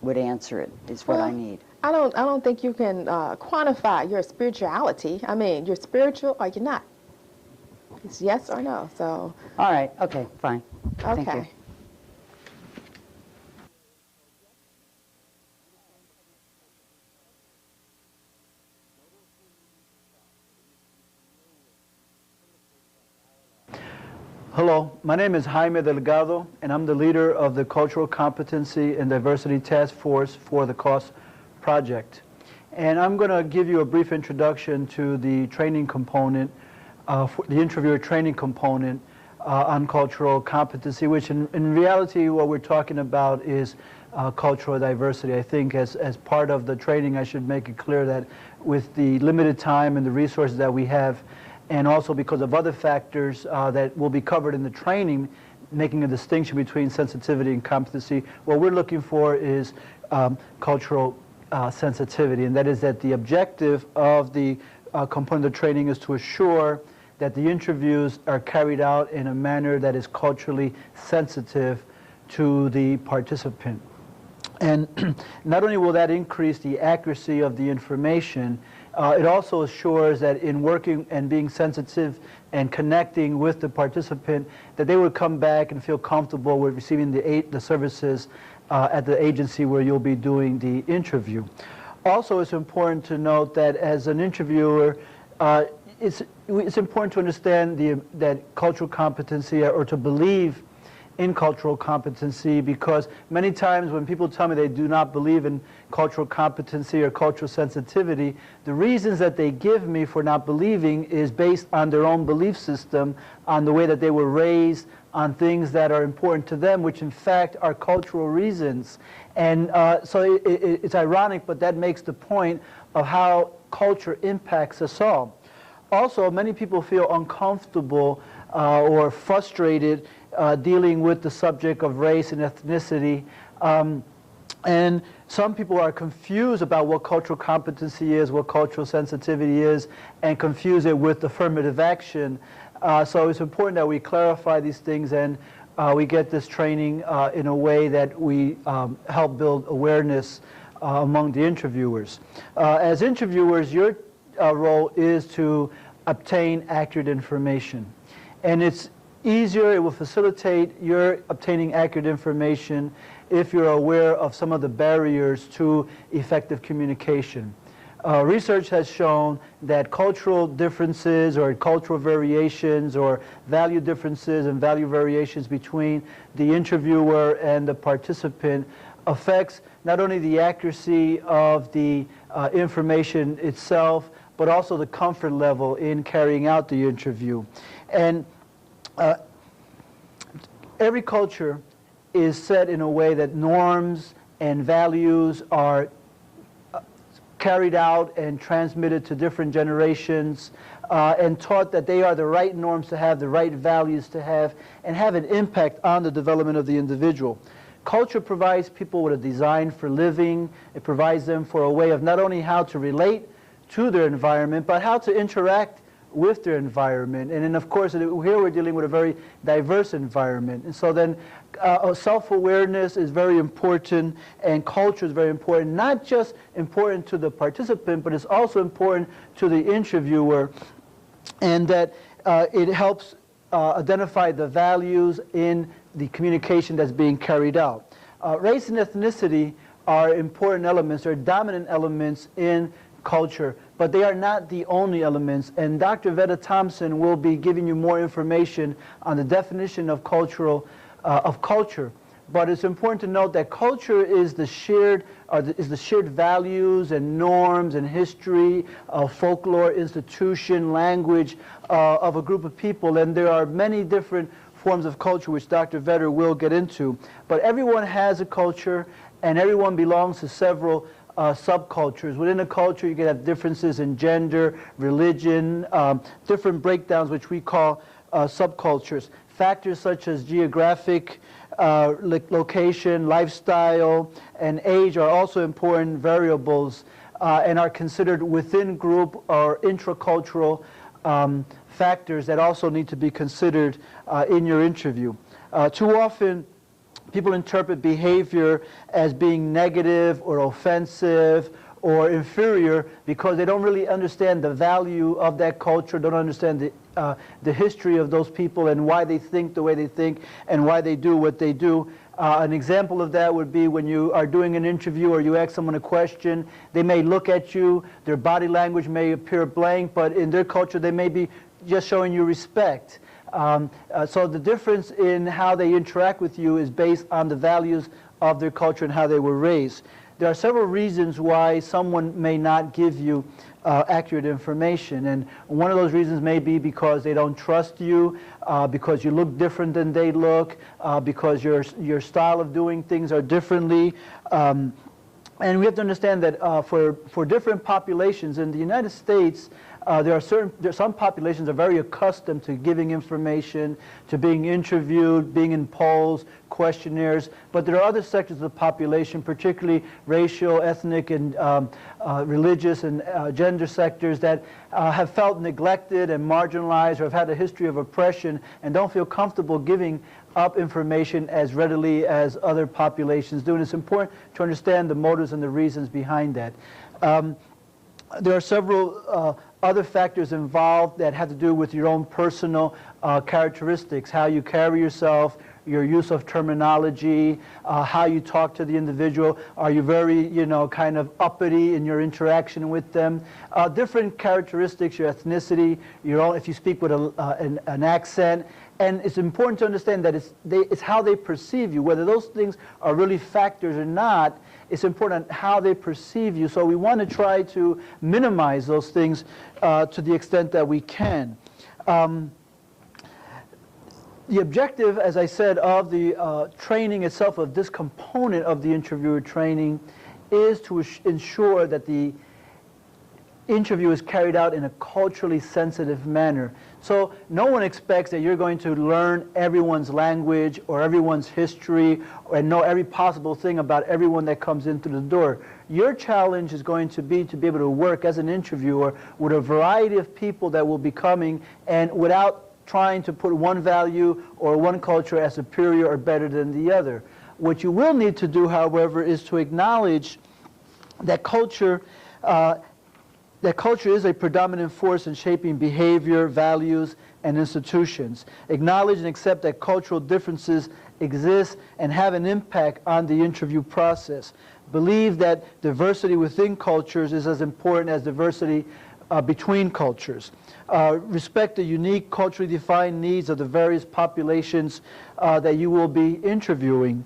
Speaker 5: would answer it is what I need.
Speaker 2: I don't think you can quantify your spirituality. I mean, you're spiritual or you're not. It's yes or no. So.
Speaker 5: All right. Okay. Fine.
Speaker 2: Okay.
Speaker 5: Thank you.
Speaker 6: Hello, my name is Jaime Delgado, and I'm the leader of the Cultural Competency and Diversity Task Force for the COSP project. And I'm going to give you a brief introduction to the training component, the interviewer training component on cultural competency, which in reality what we're talking about is cultural diversity. I think as part of the training I should make it clear that with the limited time and the resources that we have, and also because of other factors that will be covered in the training, making a distinction between sensitivity and competency, what we're looking for is cultural sensitivity, and that is that the objective of the component of training is to assure that the interviews are carried out in a manner that is culturally sensitive to the participant. And not only will that increase the accuracy of the information, it also assures that in working and being sensitive and connecting with the participant, that they would come back and feel comfortable with receiving the services at the agency where you'll be doing the interview. Also, it's important to note that as an interviewer, it's important to understand that cultural competency, or to believe in cultural competency, because many times when people tell me they do not believe in cultural competency or cultural sensitivity, the reasons that they give me for not believing is based on their own belief system, on the way that they were raised, on things that are important to them, which in fact are cultural reasons. And so it's ironic, but that makes the point of how culture impacts us all. Also, many people feel uncomfortable or frustrated dealing with the subject of race and ethnicity. And some people are confused about what cultural competency is, what cultural sensitivity is, and confuse it with affirmative action. So it's important that we clarify these things, and we get this training in a way that we help build awareness among the interviewers. As interviewers, your role is to obtain accurate information. And it's easier, it will facilitate your obtaining accurate information if you're aware of some of the barriers to effective communication. Research has shown that cultural differences or cultural variations or value differences and value variations between the interviewer and the participant affects not only the accuracy of the information itself, but also the comfort level in carrying out the interview. And every culture is set in a way that norms and values are carried out and transmitted to different generations and taught that they are the right norms to have, the right values to have, and have an impact on the development of the individual. Culture provides people with a design for living. It provides them for a way of not only how to relate to their environment, but how to interact with their environment. And then, of course, here we're dealing with a very diverse environment. And so then self-awareness is very important, and culture is very important, not just important to the participant, but it's also important to the interviewer, and that it helps identify the values in the communication that's being carried out. Race and ethnicity are important elements, they're dominant elements in culture, but they are not the only elements. And Dr. Veda Thompson will be giving you more information on the definition of culture but it's important to note that culture is the shared values and norms and history, folklore, institution, language of a group of people, and there are many different forms of culture which Dr. Vetter will get into. But everyone has a culture, and everyone belongs to several subcultures. Within a culture, you can have differences in gender, religion, different breakdowns which we call subcultures. Factors such as geographic location, lifestyle, and age are also important variables and are considered within group or intracultural factors that also need to be considered in your interview. Too often, people interpret behavior as being negative or offensive or inferior because they don't really understand the value of that culture, don't understand the history of those people and why they think the way they think and why they do what they do. An example of that would be when you are doing an interview or you ask someone a question, they may look at you, their body language may appear blank, but in their culture they may be just showing you respect. So the difference in how they interact with you is based on the values of their culture and how they were raised. There are several reasons why someone may not give you accurate information, and one of those reasons may be because they don't trust you, because you look different than they look, because your style of doing things are differently. And we have to understand that for different populations in the United States, there are some populations are very accustomed to giving information, to being interviewed, being in polls, questionnaires, but there are other sectors of the population, particularly racial, ethnic, and religious and gender sectors that have felt neglected and marginalized or have had a history of oppression and don't feel comfortable giving up information as readily as other populations do. And it's important to understand the motives and the reasons behind that. There are several other factors involved that have to do with your own personal characteristics, how you carry yourself, your use of terminology, how you talk to the individual. Are you very, kind of uppity in your interaction with them? Different characteristics, your ethnicity, if you speak with an accent. And it's important to understand that it's how they perceive you. Whether those things are really factors or not, it's important how they perceive you. So we want to try to minimize those things to the extent that we can. The objective, as I said, of the training itself, of this component of the interviewer training, is to ensure that the interview is carried out in a culturally sensitive manner. So no one expects that you're going to learn everyone's language or everyone's history and know every possible thing about everyone that comes in through the door. Your challenge is going to be able to work as an interviewer with a variety of people that will be coming, and without trying to put one value or one culture as superior or better than the other. What you will need to do, however, is to acknowledge that culture is a predominant force in shaping behavior, values, and institutions. Acknowledge and accept that cultural differences exist and have an impact on the interview process. Believe that diversity within cultures is as important as diversity between cultures. Respect the unique culturally defined needs of the various populations that you will be interviewing.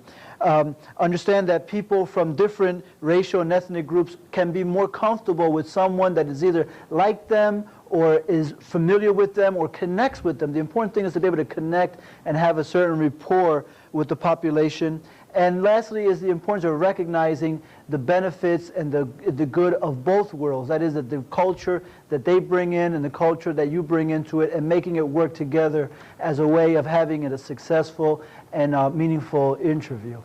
Speaker 6: Understand that people from different racial and ethnic groups can be more comfortable with someone that is either like them or is familiar with them or connects with them. The important thing is to be able to connect and have a certain rapport with the population. And lastly is the importance of recognizing the benefits and the good of both worlds. That is, that the culture that they bring in and the culture that you bring into it, and making it work together as a way of having it a successful and meaningful interview.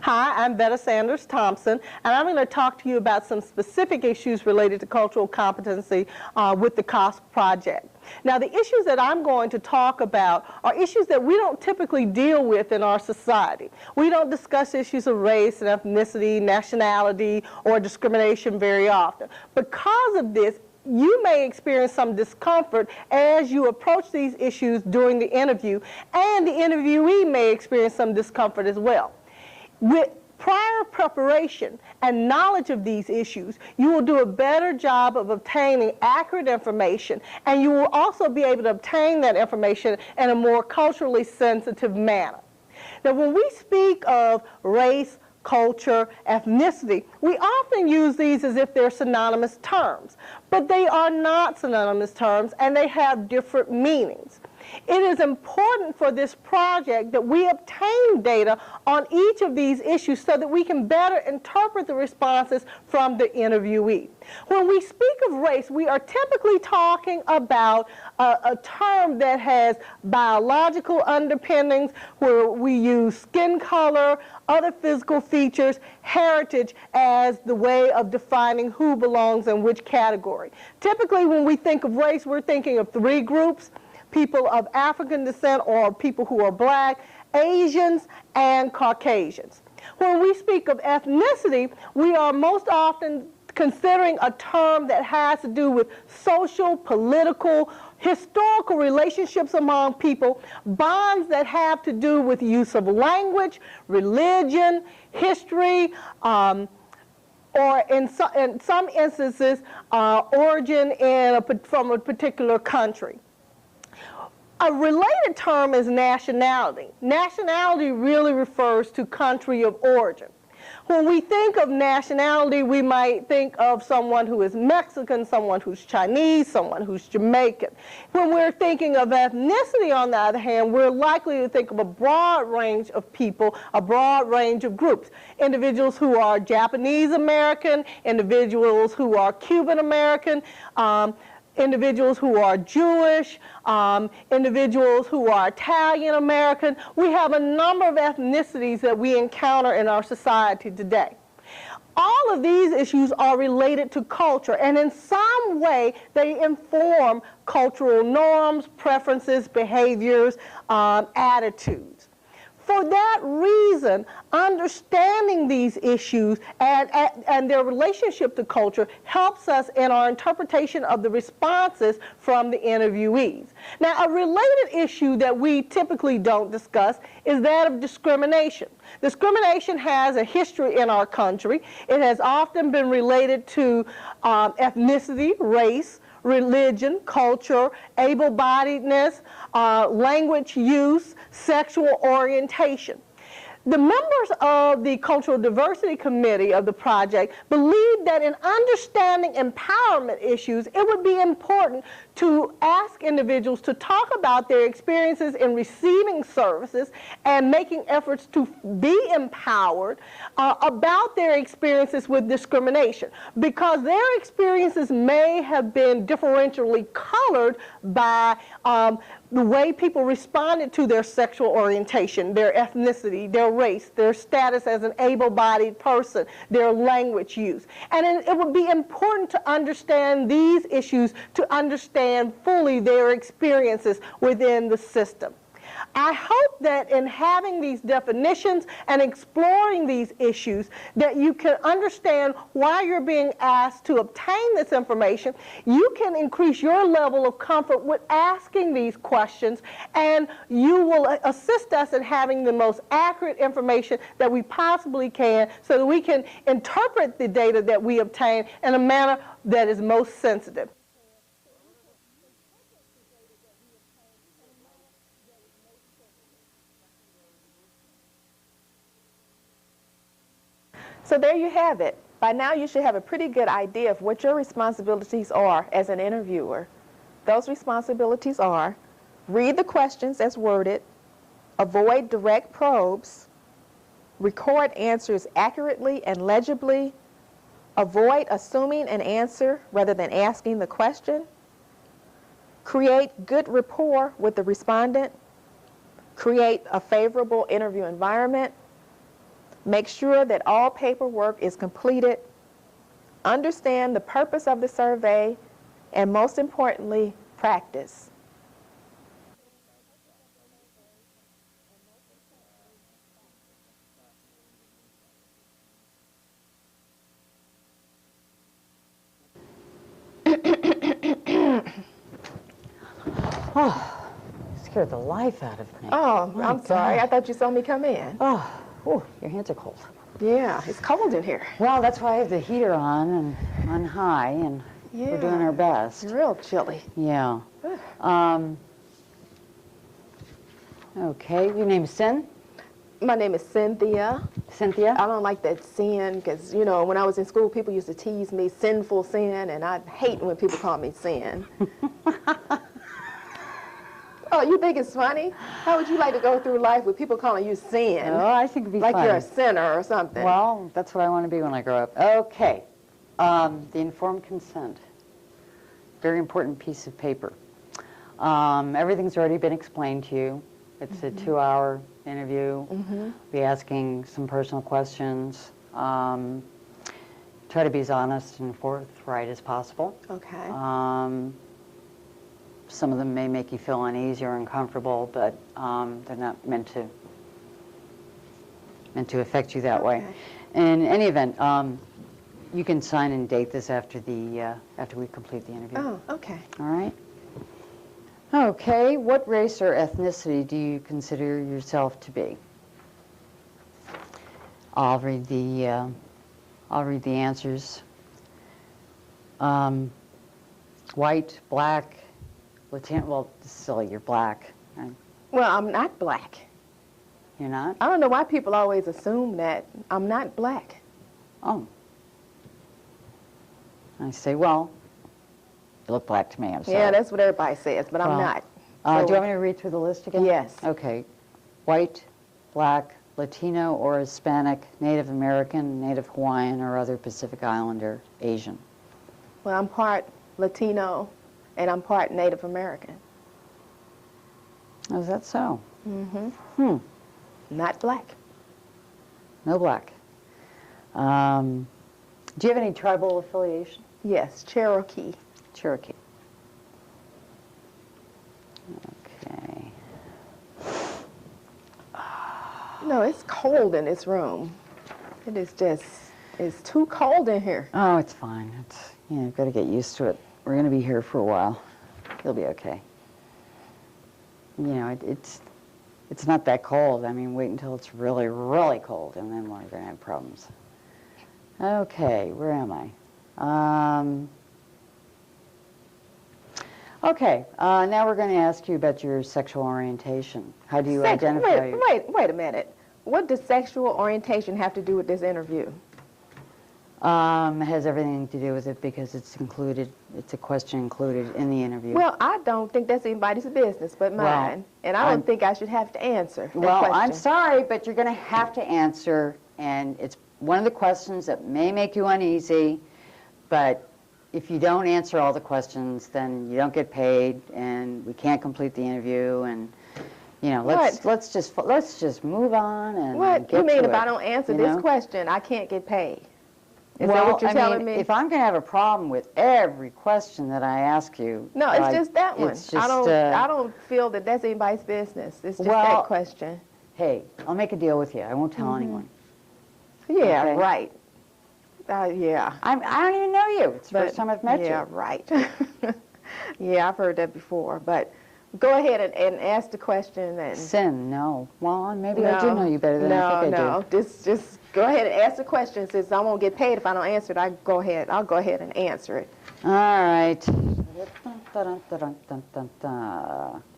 Speaker 7: Hi, I'm Betta Sanders Thompson, and I'm going to talk to you about some specific issues related to cultural competency with the COSP project. Now, the issues that I'm going to talk about are issues that we don't typically deal with in our society. We don't discuss issues of race and ethnicity, nationality, or discrimination very often. Because of this, you may experience some discomfort as you approach these issues during the interview, and the interviewee may experience some discomfort as well. prior preparation and knowledge of these issues, you will do a better job of obtaining accurate information, and you will also be able to obtain that information in a more culturally sensitive manner. Now, when we speak of race, culture, ethnicity, we often use these as if they're synonymous terms, but they are not synonymous terms, and they have different meanings. It is important for this project that we obtain data on each of these issues so that we can better interpret the responses from the interviewee. When we speak of race, we are typically talking about a term that has biological underpinnings, where we use skin color, other physical features, heritage as the way of defining who belongs in which category. Typically, when we think of race, we're thinking of three groups: people of African descent, or people who are black, Asians, and Caucasians. When we speak of ethnicity, we are most often considering a term that has to do with social, political, historical relationships among people, bonds that have to do with use of language, religion, history, or in some instances, origin from a particular country. A related term is nationality. Nationality really refers to country of origin. When we think of nationality, we might think of someone who is Mexican, someone who's Chinese, someone who's Jamaican. When we're thinking of ethnicity, on the other hand, we're likely to think of a broad range of people, a broad range of groups. Individuals who are Japanese American, individuals who are Cuban American, individuals who are Jewish, individuals who are Italian American. We have a number of ethnicities that we encounter in our society today. All of these issues are related to culture, and in some way they inform cultural norms, preferences, behaviors, attitudes. For that reason, understanding these issues and their relationship to culture helps us in our interpretation of the responses from the interviewees. Now, a related issue that we typically don't discuss is that of discrimination. Discrimination has a history in our country. It has often been related to ethnicity, race, religion, culture, able-bodiedness, language use, sexual orientation. The members of the Cultural Diversity Committee of the project believe that in understanding empowerment issues, it would be important to ask individuals to talk about their experiences in receiving services and making efforts to be empowered about their experiences with discrimination, because their experiences may have been differentially colored by the way people responded to their sexual orientation, their ethnicity, their race, their status as an able-bodied person, their language use. And it would be important to understand these issues to understand fully their experiences within the system. I hope that in having these definitions and exploring these issues, that you can understand why you're being asked to obtain this information. You can increase your level of comfort with asking these questions, and you will assist us in having the most accurate information that we possibly can, so that we can interpret the data that we obtain in a manner that is most sensitive.
Speaker 2: So there you have it. By now you should have a pretty good idea of what your responsibilities are as an interviewer. Those responsibilities are: read the questions as worded, avoid direct probes, record answers accurately and legibly, avoid assuming an answer rather than asking the question, create good rapport with the respondent, create a favorable interview environment, make sure that all paperwork is completed, understand the purpose of the survey, and most importantly, practice.
Speaker 5: Oh, scared the life out of me.
Speaker 2: Oh,
Speaker 5: My
Speaker 2: I'm sorry.
Speaker 5: God.
Speaker 2: I thought you saw me come in.
Speaker 5: Oh, your hands are cold.
Speaker 2: Yeah, it's cold in here.
Speaker 5: Well, that's why I have the heater on high, and we're doing our best.
Speaker 2: It's real chilly.
Speaker 5: Yeah. Okay, your name is Sin?
Speaker 2: My name is Cynthia.
Speaker 5: Cynthia?
Speaker 2: I don't like that sin because, you know, when I was in school, people used to tease me sinful sin, and I hate when people call me sin. Oh, you think it's funny? How would you like to go through life with people calling you sin?
Speaker 5: Oh, I think it'd be
Speaker 2: like
Speaker 5: funny.
Speaker 2: you're a sinner or something.
Speaker 5: Well, that's what I want to be when I grow up. Okay. The informed consent. Very important piece of paper. Everything's already been explained to you. It's a 2-hour interview. Be asking some personal questions. Try to be as honest and forthright as possible.
Speaker 2: Okay.
Speaker 5: Some of them may make you feel uneasy or uncomfortable, but they're not meant to affect you that way. In any event, you can sign and date this after we complete the interview.
Speaker 2: Oh, okay.
Speaker 5: All right. Okay. What race or ethnicity do you consider yourself to be? I'll read the answers. White, black, Latino. Well, this is silly. You're black. Right?
Speaker 2: Well, I'm not black.
Speaker 5: You're not?
Speaker 2: I don't know why people always assume that I'm not black.
Speaker 5: Oh. I say, well, you look black to me. I'm sorry.
Speaker 2: Yeah, that's what everybody says, but I'm not.
Speaker 5: Do you want me to read through the list again?
Speaker 2: Yes.
Speaker 5: Okay. White, black, Latino or Hispanic, Native American, Native Hawaiian, or other Pacific Islander, Asian.
Speaker 2: Well, I'm part Latino, and I'm part Native American.
Speaker 5: Is that so?
Speaker 2: Not black.
Speaker 5: No black. Do you have any tribal affiliation?
Speaker 2: Yes, Cherokee.
Speaker 5: Cherokee. Okay.
Speaker 2: No, it's cold in this room. It is just, it's too cold in here.
Speaker 5: Oh, it's fine. You've got to get used to it. We're going to be here for a while. You'll be okay. You know, it's not that cold. I mean, wait until it's really, really cold, and then we're going to have problems. Okay, where am I? Okay, now we're going to ask you about your sexual orientation. How do you identify?
Speaker 2: Wait a minute. What does sexual orientation have to do with this interview?
Speaker 5: It has everything to do with it because it's included. It's a question included in the interview.
Speaker 2: Well, I don't think that's anybody's business but mine, and I don't think I should have to answer that question.
Speaker 5: I'm sorry, but you're going to have to answer, and it's one of the questions that may make you uneasy, but if you don't answer all the questions, then you don't get paid, and we can't complete the interview, and you know, let's just move on and
Speaker 2: what
Speaker 5: get
Speaker 2: you mean
Speaker 5: to
Speaker 2: if
Speaker 5: it,
Speaker 2: I don't answer this question, I can't get paid? Is
Speaker 5: well,
Speaker 2: that what you're telling me?
Speaker 5: If I'm going to have a problem with every question that I ask you,
Speaker 2: no, it's just that one.
Speaker 5: It's just,
Speaker 2: I don't feel that that's anybody's business. It's just that question.
Speaker 5: Hey, I'll make a deal with you. I won't tell anyone.
Speaker 2: Yeah,
Speaker 5: Okay?
Speaker 2: right. Yeah.
Speaker 5: I don't even know you. It's the first time I've met you.
Speaker 2: Yeah, right. Yeah, I've heard that before. But go ahead and ask the question. And
Speaker 5: Sin, no. Well, maybe I do know you better than I think I do.
Speaker 2: Just go ahead and ask the question. Since I won't get paid if I don't answer it, I'll go ahead and answer it.
Speaker 5: All right.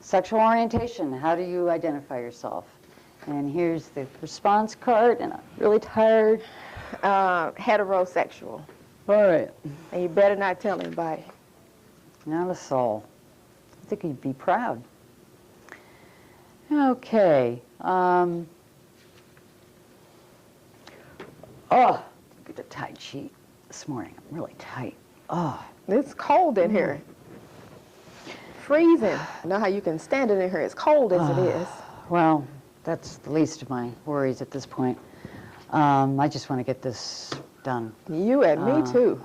Speaker 5: Sexual orientation. How do you identify yourself? And here's the response card, and I'm really tired.
Speaker 2: Heterosexual.
Speaker 5: All right.
Speaker 2: And you better not tell anybody.
Speaker 5: Not a soul. I think you'd be proud. Okay. Oh, get a tight sheet this morning. I'm really tight. Oh.
Speaker 2: It's cold in here. Freezing. You know how you can stand it in here as cold as it is.
Speaker 5: Well, that's the least of my worries at this point. I just want to get this done.
Speaker 2: You and me too.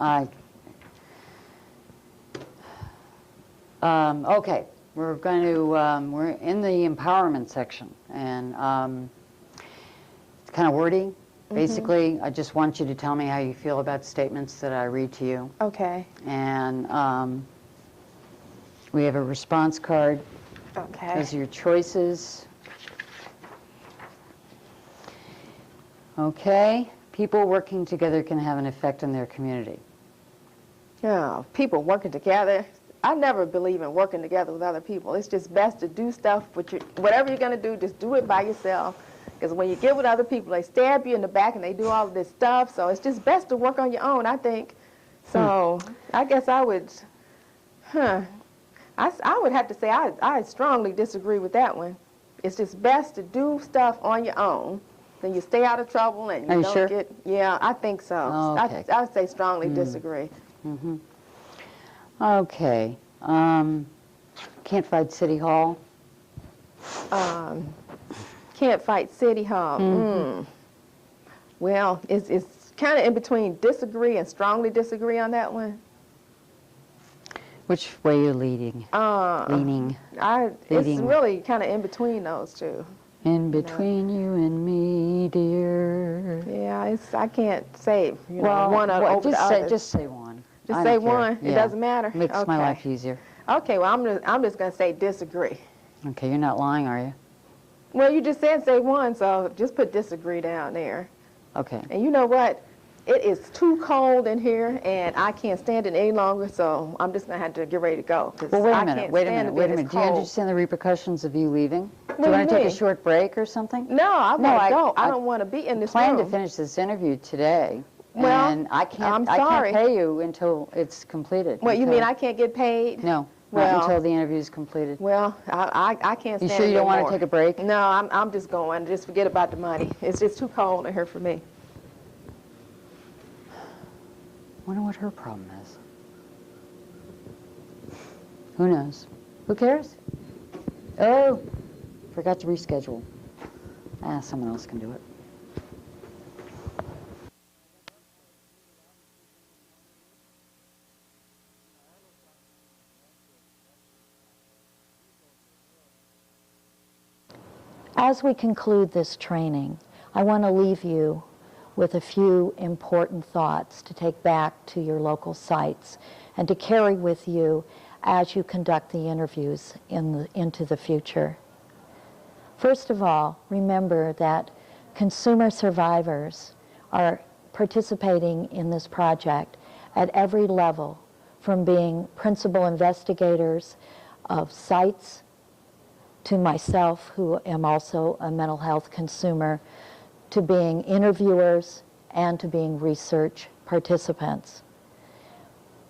Speaker 5: Okay, we're going to, we're in the empowerment section, and it's kind of wordy. Basically, I just want you to tell me how you feel about statements that I read to you.
Speaker 2: Okay.
Speaker 5: And we have a response card.
Speaker 2: Okay.
Speaker 5: Those are your choices. Okay, people working together can have an effect on their community?
Speaker 2: Yeah, people working together. I never believe in working together with other people. It's just best to do stuff, whatever you're going to do, just do it by yourself. Because when you get with other people, they stab you in the back and they do all of this stuff. So it's just best to work on your own, I think. So I guess I would, I would have to say I strongly disagree with that one. It's just best to do stuff on your own. Then you stay out of trouble and you don't get, yeah, I think so.
Speaker 5: Oh, okay.
Speaker 2: I would say strongly disagree.
Speaker 5: Mm-hmm. Okay. Can't fight City Hall?
Speaker 2: Can't fight City Hall. Well, it's kind of in between disagree and strongly disagree on that one.
Speaker 5: Which way you're leaning?
Speaker 2: It's really kind of in between those two.
Speaker 5: In between you and me, dear.
Speaker 2: Yeah, I can't say one over the other.
Speaker 5: Just say one.
Speaker 2: Just say one. It doesn't matter.
Speaker 5: Makes my life easier.
Speaker 2: Okay, well I'm just gonna say disagree.
Speaker 5: Okay, you're not lying, are you?
Speaker 2: Well, you just said say one, so just put disagree down there.
Speaker 5: Okay.
Speaker 2: And you know what? It is too cold in here, and I can't stand it any longer, so I'm just going to have to get ready to go.
Speaker 5: Well, wait a minute. Do you understand the repercussions of you leaving? Do you want to take a short break or something?
Speaker 2: No, I want to go. I don't want to be in this room.
Speaker 5: I plan to finish this interview today.
Speaker 2: Well,
Speaker 5: and I can't pay you until it's completed.
Speaker 2: What, you mean I can't get paid?
Speaker 5: No. Not until the interview is completed.
Speaker 2: Well, I can't stand it.
Speaker 5: You sure you don't want to take a break?
Speaker 2: No, I'm just going. Just forget about the money. It's just too cold in here for me.
Speaker 5: Wonder what her problem is. Who knows? Who cares? Oh, forgot to reschedule. Someone else can do it.
Speaker 1: As we conclude this training, I want to leave you with a few important thoughts to take back to your local sites and to carry with you as you conduct the interviews into the future. First of all, remember that consumer survivors are participating in this project at every level, from being principal investigators of sites to myself, who am also a mental health consumer, to being interviewers and to being research participants.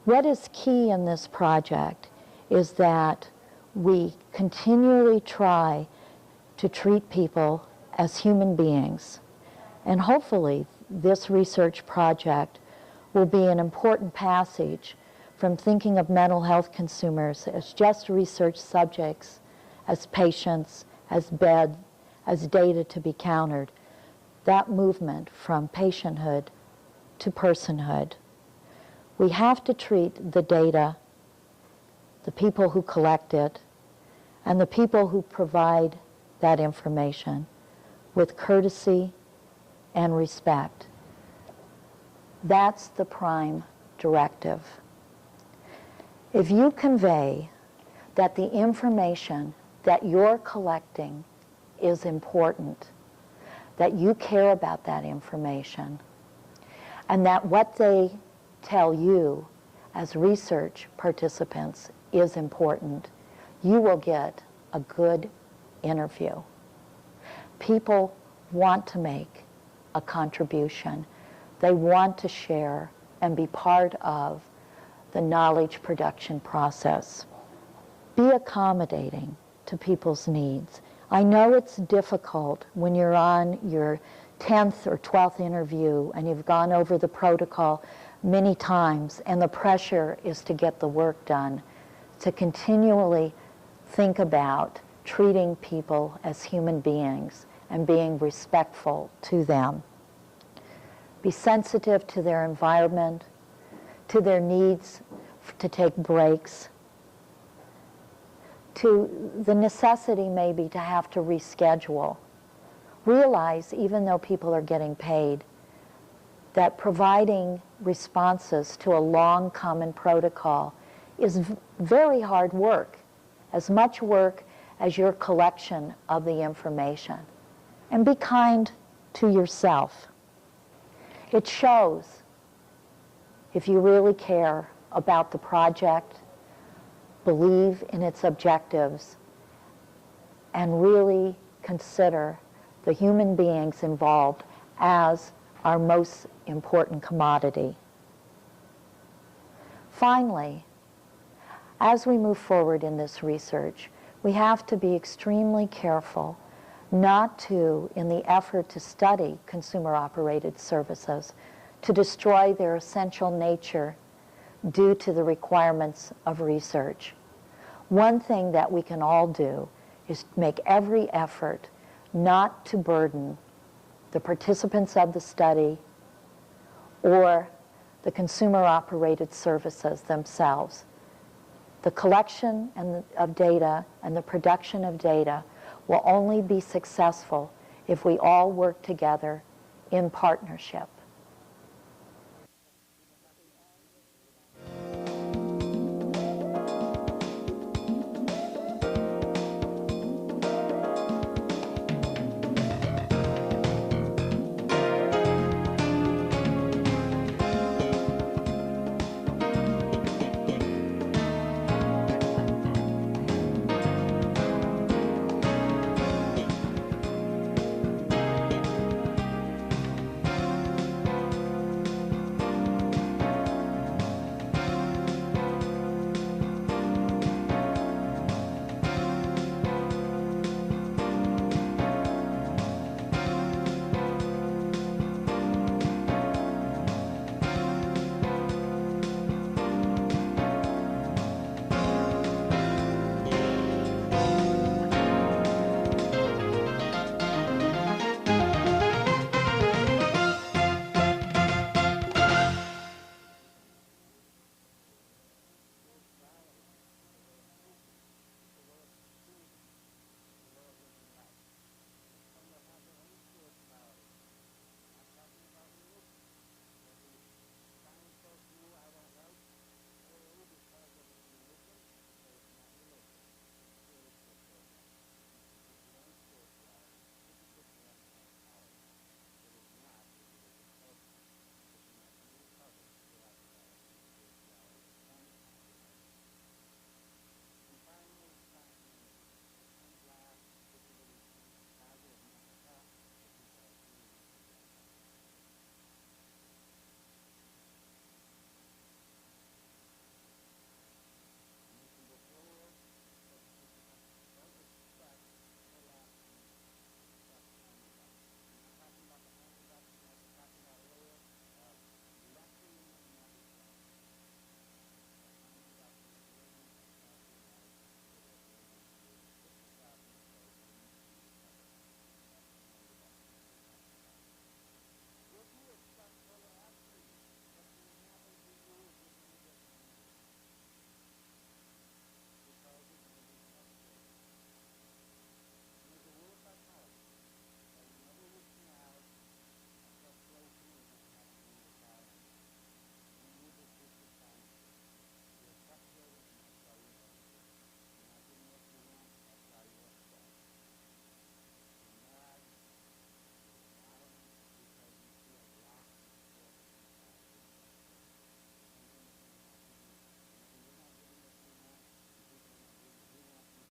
Speaker 1: What is key in this project is that we continually try to treat people as human beings. And hopefully this research project will be an important passage from thinking of mental health consumers as just research subjects, as patients, as beds, as data to be countered. That movement from patienthood to personhood. We have to treat the data, the people who collect it, and the people who provide that information with courtesy and respect. That's the prime directive. If you convey that the information that you're collecting is important, that you care about that information, and that what they tell you as research participants is important, you will get a good interview. People want to make a contribution. They want to share and be part of the knowledge production process. Be accommodating to people's needs. I know it's difficult when you're on your 10th or 12th interview and you've gone over the protocol many times and the pressure is to get the work done, to continually think about treating people as human beings and being respectful to them. Be sensitive to their environment, to their needs to take breaks, to the necessity maybe to have to reschedule. Realize, even though people are getting paid, that providing responses to a long common protocol is very hard work, as much work as your collection of the information. And be kind to yourself. It shows if you really care about the project, believe in its objectives, and really consider the human beings involved as our most important commodity. Finally, as we move forward in this research, we have to be extremely careful not to, in the effort to study consumer-operated services, to destroy their essential nature due to the requirements of research. One thing that we can all do is make every effort not to burden the participants of the study or the consumer-operated services themselves. The collection of data and the production of data will only be successful if we all work together in partnership.